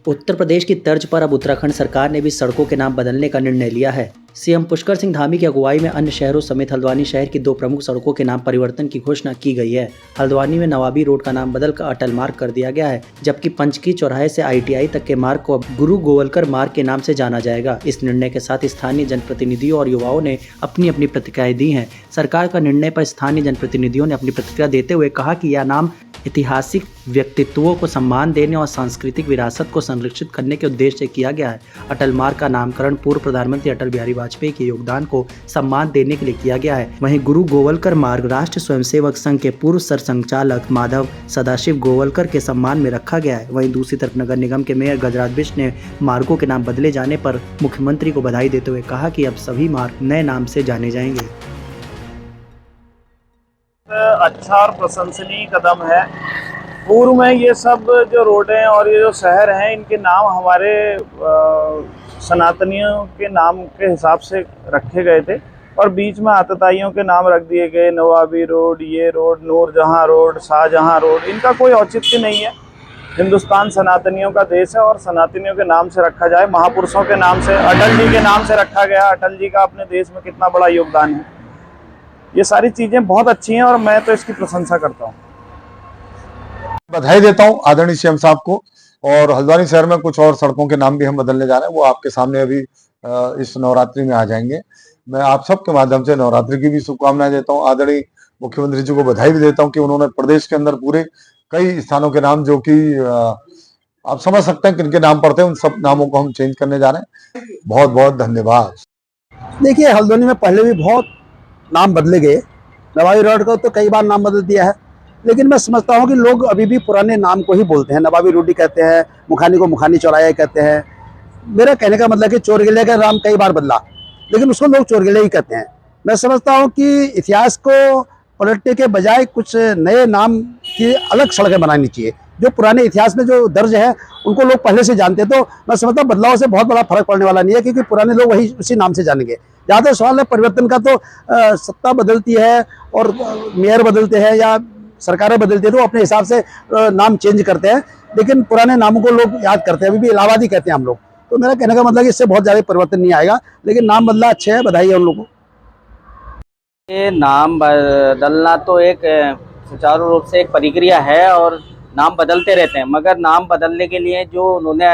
उत्तर प्रदेश की तर्ज पर अब उत्तराखंड सरकार ने भी सड़कों के नाम बदलने का निर्णय लिया है। सीएम पुष्कर सिंह धामी की अगुवाई में अन्य शहरों समेत हल्द्वानी शहर की 2 प्रमुख सड़कों के नाम परिवर्तन की घोषणा की गई है। हल्द्वानी में नवाबी रोड का नाम बदलकर अटल मार्ग कर दिया गया है, जबकि पंचकी चौराहे से ITI तक के मार्ग को अब गुरु गोवलकर मार्ग के नाम से जाना जाएगा। इस निर्णय के साथ स्थानीय जनप्रतिनिधियों और युवाओं ने अपनी अपनी प्रतिक्रियाएं दी हैं। सरकार का निर्णय पर स्थानीय जनप्रतिनिधियों ने अपनी प्रतिक्रिया देते हुए कहा कि यह नाम ऐतिहासिक व्यक्तित्वों को सम्मान देने और सांस्कृतिक विरासत को संरक्षित करने के उद्देश्य से किया गया है। अटल मार्ग का नामकरण पूर्व प्रधानमंत्री अटल बिहारी वाजपेयी के योगदान को सम्मान देने के लिए किया गया है। वहीं गुरु गोवलकर मार्ग राष्ट्रीय स्वयंसेवक संघ के पूर्व सरसंघचालक माधव सदाशिव गोवलकर के सम्मान में रखा गया है। वहीं दूसरी तरफ नगर निगम के मेयर गजराज बिष्ट ने मार्गों के नाम बदले जाने पर मुख्यमंत्री को बधाई देते हुए कहा कि अब सभी मार्ग नए नाम से जाने जाएंगे। अच्छा और प्रशंसनीय कदम है। पूर्व में ये सब जो रोडें और ये जो शहर हैं, इनके नाम हमारे सनातनियों के नाम के हिसाब से रखे गए थे और बीच में आतताइयों के नाम रख दिए गए। नवाबी रोड, ये road, Noorjahan road, Shahjahan road, इनका कोई औचित्य नहीं है। हिंदुस्तान सनातनियों का देश है और सनातनियों के नाम से रखा जाए। महापुरुषों के नाम से, अटल जी के नाम से रखा गया। अटल जी का अपने देश में कितना बड़ा योगदान है। ये सारी चीजें बहुत अच्छी हैं और मैं तो इसकी प्रशंसा करता हूँ। बधाई देता हूँ आदरणीय सीएम साहब को। और हल्द्वानी शहर में कुछ और सड़कों के नाम भी हम बदलने जा रहे हैं, वो आपके सामने अभी इस नवरात्रि में आ जाएंगे। मैं आप सबके माध्यम से नवरात्रि की भी शुभकामनाएं देता हूँ। आदरणीय मुख्यमंत्री जी को बधाई भी देता हूँ कि उन्होंने प्रदेश के अंदर पूरे कई स्थानों के नाम, जो कि आप समझ सकते हैं किनके नाम पड़ते हैं, उन सब नामों को हम चेंज करने जा रहे हैं। बहुत बहुत धन्यवाद। देखिए, हल्द्वानी में पहले भी बहुत नाम बदले गए। नवाबी रोड का तो कई बार नाम बदल दिया है, लेकिन मैं समझता हूँ कि लोग अभी भी पुराने नाम को ही बोलते हैं। नवाबी रोड कहते हैं, मुखानी को मुखानी चौराहे कहते हैं। मेरा कहने का मतलब कि चोरगिले का नाम कई बार बदला, लेकिन उसको लोग चोरगिले ही कहते हैं। मैं समझता हूँ कि इतिहास को पलटने के बजाय कुछ नए नाम की अलग सड़कें बनानी चाहिए। जो पुराने इतिहास में जो दर्ज है उनको लोग पहले से जानते, तो मैं समझता हूँ बदलाव से बहुत बड़ा फर्क पड़ने वाला नहीं है, क्योंकि पुराने लोग वही उसी नाम से जानेंगे। जहाँ तक सवाल है परिवर्तन का, तो सत्ता बदलती है और मेयर बदलते हैं या सरकारें बदलती है, तो अपने हिसाब से नाम चेंज करते हैं, लेकिन पुराने नामों को लोग याद करते हैं। अभी भी इलाहाबादी कहते हैं हम लोग। तो मेरा कहने का मतलब कि इससे बहुत ज़्यादा परिवर्तन नहीं आएगा, लेकिन नाम बदला अच्छे है, बधाई है उन लोगों को। ये नाम बदलना तो एक सुचारू रूप से एक प्रक्रिया है और नाम बदलते रहते हैं, मगर नाम बदलने के लिए जो उन्होंने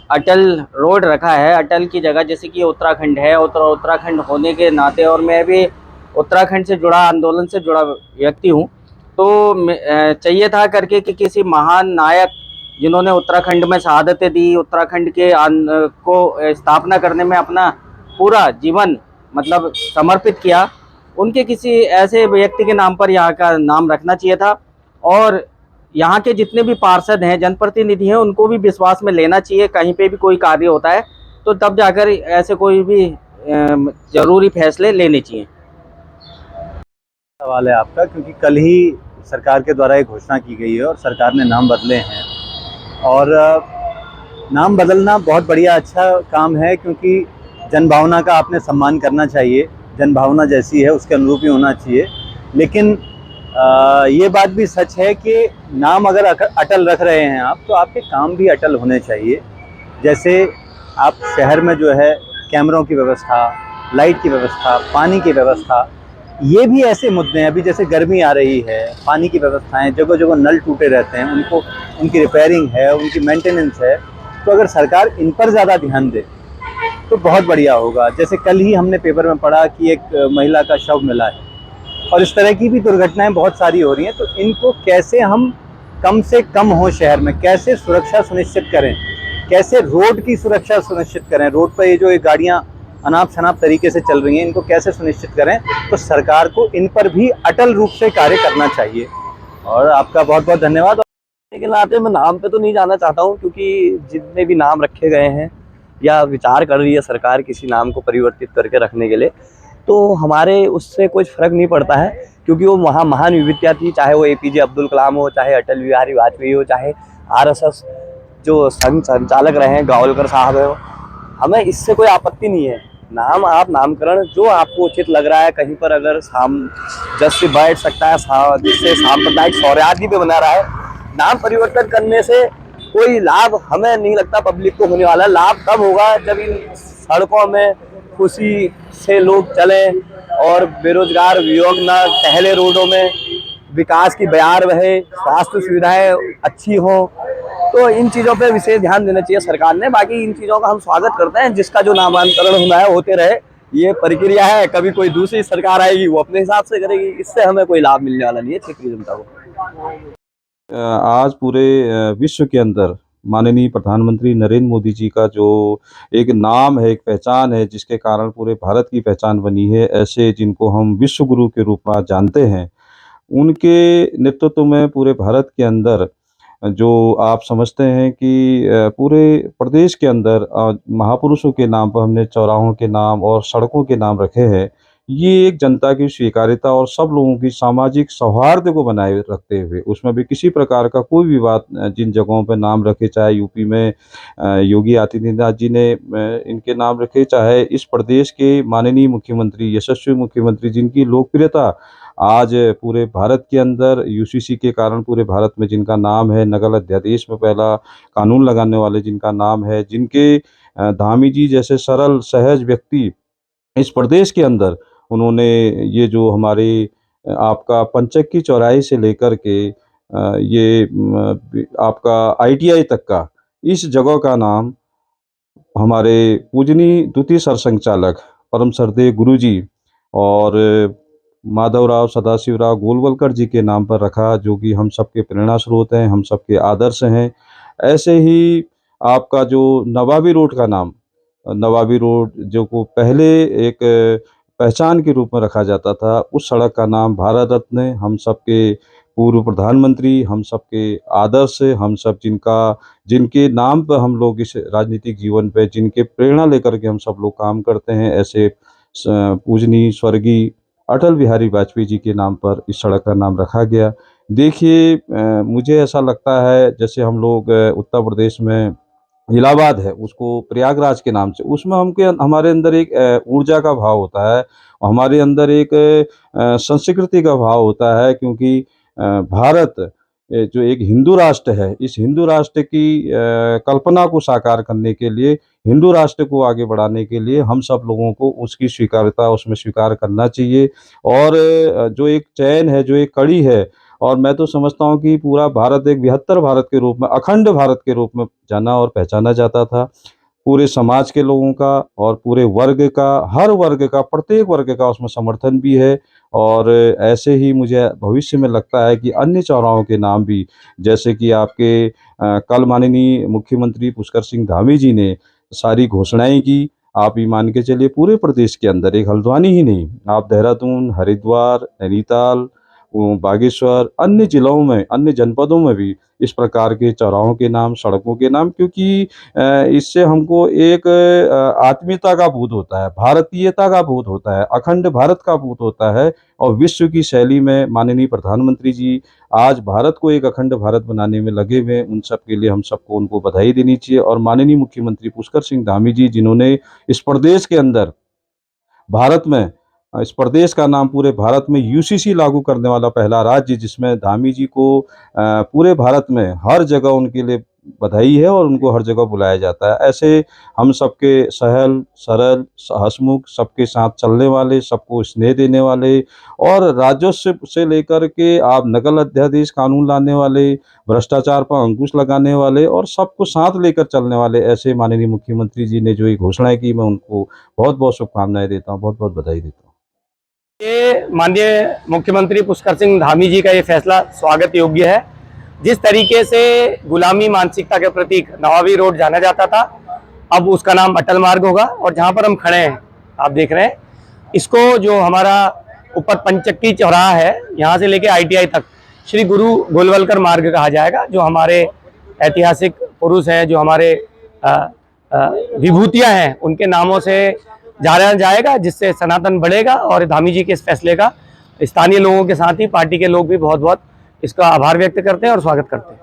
अटल रोड रखा है, अटल की जगह, जैसे कि उत्तराखंड है, उत्तराखंड होने के नाते और मैं भी उत्तराखंड से जुड़ा, आंदोलन से जुड़ा व्यक्ति हूँ, तो चाहिए था करके कि किसी महान नायक जिन्होंने उत्तराखंड में शहादतें दी, उत्तराखंड के को स्थापना करने में अपना पूरा जीवन मतलब समर्पित किया, उनके किसी ऐसे व्यक्ति के नाम पर यहाँ का नाम रखना चाहिए था। और यहाँ के जितने भी पार्षद हैं, जनप्रतिनिधि हैं, उनको भी विश्वास में लेना चाहिए। कहीं पे भी कोई कार्य होता है तो तब जाकर ऐसे कोई भी जरूरी फैसले लेने चाहिए। सवाल है आपका, क्योंकि कल ही सरकार के द्वारा एक घोषणा की गई है और सरकार ने नाम बदले हैं। और नाम बदलना बहुत बढ़िया अच्छा काम है, क्योंकि जनभावना का आपने सम्मान करना चाहिए। जनभावना जैसी है उसके अनुरूप ही होना चाहिए। लेकिन ये बात भी सच है कि नाम अगर अटल रख रहे हैं आप, तो आपके काम भी अटल होने चाहिए। जैसे आप शहर में जो है कैमरों की व्यवस्था, लाइट की व्यवस्था, पानी की व्यवस्था, ये भी ऐसे मुद्दे हैं। अभी जैसे गर्मी आ रही है, पानी की व्यवस्थाएं, जगह जगह नल टूटे रहते हैं, उनकी रिपेयरिंग है, उनकी मेंटेनेंस है। तो अगर सरकार इन पर ज़्यादा ध्यान दे तो बहुत बढ़िया होगा। जैसे कल ही हमने पेपर में पढ़ा कि एक महिला का शव मिला है, और इस तरह की भी दुर्घटनाएं बहुत सारी हो रही हैं। तो इनको कैसे हम कम से कम हो, शहर में कैसे सुरक्षा सुनिश्चित करें, कैसे रोड की सुरक्षा सुनिश्चित करें, रोड पर ये जो गाड़ियाँ अनाप शनाप तरीके से चल रही हैं, इनको कैसे सुनिश्चित करें, तो सरकार को इन पर भी अटल रूप से कार्य करना चाहिए। और आपका बहुत बहुत धन्यवाद। लेकिन नाते मैं नाम पे तो नहीं जाना चाहता हूँ, क्योंकि जितने भी नाम रखे गए हैं या विचार कर रही है सरकार किसी नाम को परिवर्तित करके रखने के लिए, तो हमारे उससे कुछ फ़र्क नहीं पड़ता है, क्योंकि वो महान विभूतियाँ, चाहे वो APJ अब्दुल कलाम हो, चाहे अटल बिहारी वाजपेयी हो, चाहे RSS जो संघ संचालक रहे हैं गोवलकर साहब है, हमें इससे कोई आपत्ति नहीं है। नाम आप नामकरण जो आपको उचित लग रहा है, कहीं पर अगर जैसे बैठ सकता है, जिससे सांप्रदायिक सौहार्द भी बना रहा है, नाम परिवर्तन करने से कोई लाभ हमें नहीं लगता पब्लिक को होने वाला। लाभ तब होगा जब इन सड़कों में खुशी से लोग चलें और बेरोजगार युवक ना टहले रोडों में, विकास की बयार बहे, स्वास्थ्य सुविधाएं अच्छी हो। तो इन चीज़ों पे विशेष ध्यान देना चाहिए सरकार ने। बाकी इन चीज़ों का हम स्वागत करते हैं, जिसका जो नामांतरण होना है होते रहे, ये प्रक्रिया है। कभी कोई दूसरी सरकार आएगी वो अपने हिसाब से करेगी, इससे हमें कोई लाभ मिलने वाला नहीं है क्षेत्रीय जनता को। आज पूरे विश्व के अंदर माननीय प्रधानमंत्री नरेंद्र मोदी जी का जो एक नाम है, एक पहचान है, जिसके कारण पूरे भारत की पहचान बनी है, ऐसे जिनको हम विश्व गुरु के रूप में जानते हैं, उनके नेतृत्व में पूरे भारत के अंदर जो आप समझते हैं कि पूरे प्रदेश के अंदर महापुरुषों के नाम पर हमने चौराहों के नाम और सड़कों के नाम रखे हैं। ये एक जनता की स्वीकार्यता और सब लोगों की सामाजिक सौहार्द को बनाए रखते हुए, उसमें भी किसी प्रकार का कोई विवाद, जिन जगहों पर नाम रखे, चाहे यूपी में योगी आदित्यनाथ जी ने इनके नाम रखे, चाहे इस प्रदेश के माननीय मुख्यमंत्री, यशस्वी मुख्यमंत्री, जिनकी लोकप्रियता आज पूरे भारत के अंदर यूसीसी के कारण पूरे भारत में जिनका नाम है, नकल अध्यादेश में पहला कानून लगाने वाले जिनका नाम है, जिनके धामी जी जैसे सरल सहज व्यक्ति इस प्रदेश के अंदर, उन्होंने ये जो हमारे आपका पंचक्की चौराहे से लेकर के ये आपका ITI तक का, इस जगह का नाम हमारे पूजनीय द्वितीय सरसंघचालक परम श्रद्धेय गुरु जी और माधवराव सदाशिवराव गोलवलकर जी के नाम पर रखा, जो कि हम सबके प्रेरणा स्रोत हैं, हम सबके आदर्श हैं। ऐसे ही आपका जो नवाबी रोड का नाम, नवाबी रोड जो को पहले एक पहचान के रूप में रखा जाता था, उस सड़क का नाम भारत रत्न, हम सबके पूर्व प्रधानमंत्री, हम सबके आदर्श, हम सब जिनके नाम पर हम लोग इस राजनीतिक जीवन पे, जिनके प्रेरणा लेकर के हम सब लोग काम करते हैं, ऐसे पूजनीय स्वर्गीय अटल बिहारी वाजपेयी जी के नाम पर इस सड़क का नाम रखा गया। देखिए, मुझे ऐसा लगता है जैसे हम लोग उत्तर प्रदेश में इलाहाबाद है, उसको प्रयागराज के नाम से, उसमें हमारे अंदर एक ऊर्जा का भाव होता है, और हमारे अंदर एक संस्कृति का भाव होता है, क्योंकि भारत जो एक हिंदू राष्ट्र है, इस हिंदू राष्ट्र की कल्पना को साकार करने के लिए, हिंदू राष्ट्र को आगे बढ़ाने के लिए हम सब लोगों को उसकी स्वीकार्यता उसमें स्वीकार करना चाहिए। और जो एक चैन है, जो एक कड़ी है, और मैं तो समझता हूँ कि पूरा भारत एक बृहत्तर भारत के रूप में, अखंड भारत के रूप में जाना और पहचाना जाता था। पूरे समाज के लोगों का और पूरे वर्ग का, हर वर्ग का, प्रत्येक वर्ग का उसमें समर्थन भी है। और ऐसे ही मुझे भविष्य में लगता है कि अन्य चौराहों के नाम भी, जैसे कि आपके कल माननीय मुख्यमंत्री पुष्कर सिंह धामी जी ने सारी घोषणाएं की, आप ये मान के चलिए पूरे प्रदेश के अंदर, एक हल्द्वानी ही नहीं, आप देहरादून, हरिद्वार, नैनीताल, बागेश्वर, अन्य जिलों में, अन्य जनपदों में भी इस प्रकार के चौराहों के नाम, सड़कों के नाम, क्योंकि इससे हमको एक आत्मीयता का बोध होता है, भारतीयता का बोध होता है, अखंड भारत का बोध होता है। और विश्व की शैली में माननीय प्रधानमंत्री जी आज भारत को एक अखंड भारत बनाने में लगे हुए, उन सब के लिए हम सबको उनको बधाई देनी चाहिए। और माननीय मुख्यमंत्री पुष्कर सिंह धामी जी, जिन्होंने इस प्रदेश के अंदर, भारत में, इस प्रदेश का नाम पूरे भारत में यूसीसी लागू करने वाला पहला राज्य, जिसमें धामी जी को पूरे भारत में हर जगह उनके लिए बधाई है और उनको हर जगह बुलाया जाता है। ऐसे हम सबके सहल सरल हंसमुख, सबके साथ चलने वाले, सबको स्नेह देने वाले, और राजस्व से लेकर के आप नकल अध्यादेश कानून लाने वाले, भ्रष्टाचार पर अंकुश लगाने वाले, और सबको साथ लेकर चलने वाले ऐसे माननीय मुख्यमंत्री जी ने जो ये घोषणाएं की, मैं उनको बहुत बहुत शुभकामनाएं देता हूँ, बहुत बहुत बधाई देता हूँ। ये माननीय मुख्यमंत्री पुष्कर सिंह धामी जी का ये फैसला स्वागत योग्य है। जिस तरीके से गुलामी मानसिकता के प्रतीक नवाबी रोड जाना जाता था, अब उसका नाम अटल मार्ग होगा। और जहाँ पर हम खड़े हैं, आप देख रहे हैं, इसको जो हमारा ऊपर पंचक्की चौराहा है, यहाँ से लेके ITI तक श्री गुरु गोलवलकर मार्ग कहा जाएगा। जो हमारे ऐतिहासिक पुरुष हैं, जो हमारे विभूतियाँ हैं, उनके नामों से जाना जाएगा, जिससे सनातन बढ़ेगा। और धामी जी के इस फैसले का स्थानीय लोगों के साथ ही पार्टी के लोग भी बहुत बहुत इसका आभार व्यक्त करते हैं और स्वागत करते हैं।